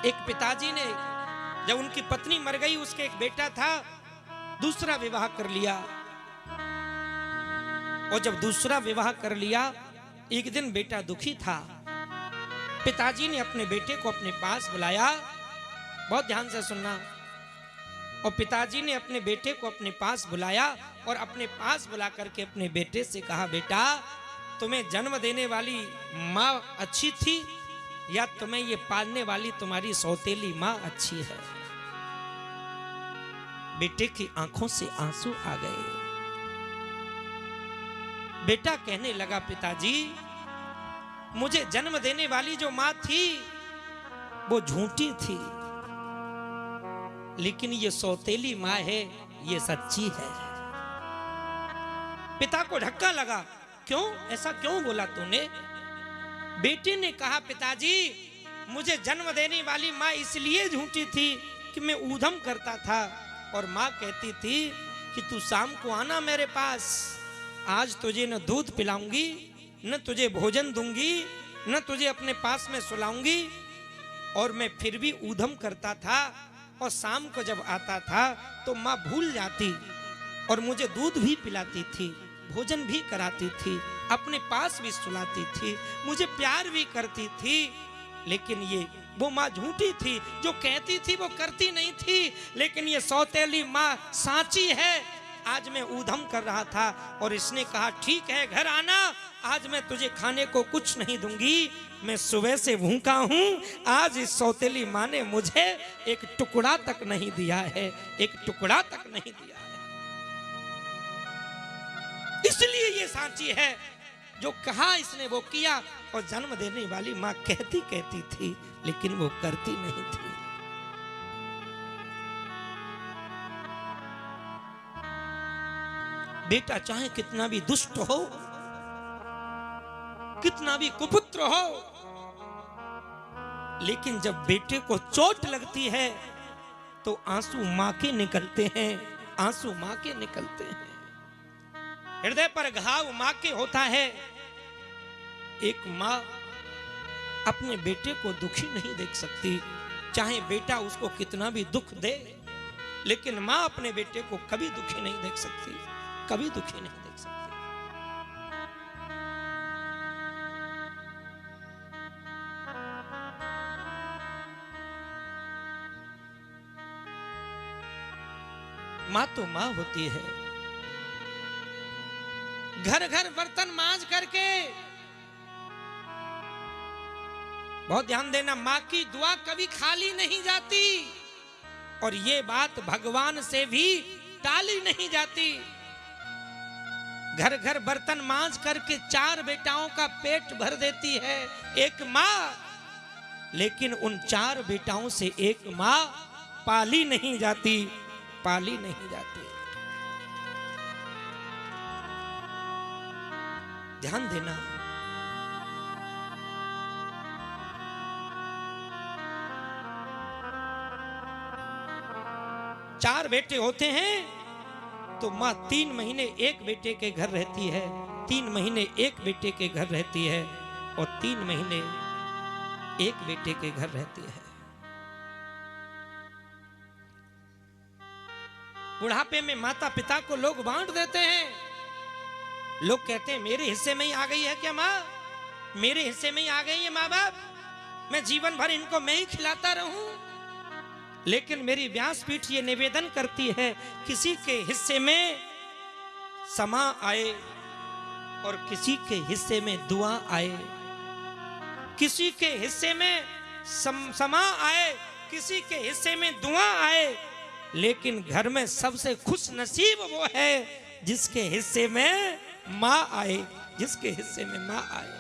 एक पिताजी ने जब उनकी पत्नी मर गई, उसके एक बेटा था, दूसरा विवाह कर लिया। और जब दूसरा विवाह कर लिया, एक दिन बेटा दुखी था। पिताजी ने अपने बेटे को अपने पास बुलाया, बहुत ध्यान से सुनना। और पिताजी ने अपने बेटे को अपने पास बुलाया और अपने पास बुला करके अपने बेटे से कहा, बेटा तुम्हें जन्म देने वाली माँ अच्छी थी या तुम्हें ये पालने वाली तुम्हारी सौतेली माँ अच्छी है? बेटे की आंखों से आंसू आ गए। बेटा कहने लगा, पिताजी मुझे जन्म देने वाली जो माँ थी वो झूठी थी, लेकिन ये सौतेली माँ है, ये सच्ची है। पिता को धक्का लगा, क्यों ऐसा क्यों बोला तूने? बेटे ने कहा, पिताजी मुझे जन्म देने वाली माँ इसलिए झूठी थी कि मैं ऊधम करता था और माँ कहती थी कि तू शाम को आना मेरे पास, आज तुझे न दूध पिलाऊंगी, न तुझे भोजन दूंगी, न तुझे अपने पास में सुलाऊंगी। और मैं फिर भी ऊधम करता था और शाम को जब आता था तो माँ भूल जाती और मुझे दूध भी पिलाती थी, भोजन भी कराती थी, अपने पास भी सुलाती थी, मुझे प्यार भी करती थी। लेकिन ये वो माँ झूठी थी, जो कहती थी वो करती नहीं थी, लेकिन ये सौतेली माँ साची है। आज मैं ऊधम कर रहा था और इसने कहा, ठीक है घर आना, आज मैं तुझे खाने को कुछ नहीं दूंगी, मैं सुबह से भूखा हूं। आज इस सौतेली माँ ने मुझे एक टुकड़ा तक नहीं दिया है, एक टुकड़ा तक नहीं दिया है। इसलिए ये साची है, जो कहा इसने वो किया। और जन्म देने वाली माँ कहती कहती थी, लेकिन वो करती नहीं थी। बेटा चाहे कितना भी दुष्ट हो, कितना भी कुपुत्र हो, लेकिन जब बेटे को चोट लगती है तो आंसू मां के निकलते हैं, आंसू मां के निकलते हैं। हृदय पर घाव मां के होता है। एक मां अपने बेटे को दुखी नहीं देख सकती, चाहे बेटा उसको कितना भी दुख दे, लेकिन मां अपने बेटे को कभी दुखी नहीं देख सकती, कभी दुखी नहीं देख सकती। मां तो मां होती है। घर घर बर्तन मांज करके, बहुत ध्यान देना, मां की दुआ कभी खाली नहीं जाती और ये बात भगवान से भी टाली नहीं जाती। घर घर बर्तन मांज करके 4 बेटाओं का पेट भर देती है एक मां, लेकिन उन 4 बेटाओं से एक मां पाली नहीं जाती, पाली नहीं जाती। ध्यान देना, चार बेटे होते हैं तो माँ 3 महीने एक बेटे के घर रहती है, 3 महीने एक बेटे के घर रहती है और 3 महीने एक बेटे के घर रहती है। बुढ़ापे में माता पिता को लोग बांट देते हैं। लोग कहते हैं मेरे हिस्से में ही आ गई है क्या माँ, मेरे हिस्से में ही आ गई है माँ बाप, मैं जीवन भर इनको मैं ही खिलाता रहूं। लेकिन मेरी व्यासपीठ ये निवेदन करती है, किसी के हिस्से में समा आए और किसी के हिस्से में दुआ आए, किसी के हिस्से में समा आए, किसी के हिस्से में दुआ आए, लेकिन घर में सबसे खुश नसीब वो है जिसके हिस्से में माँ आए, जिसके हिस्से में माँ आए।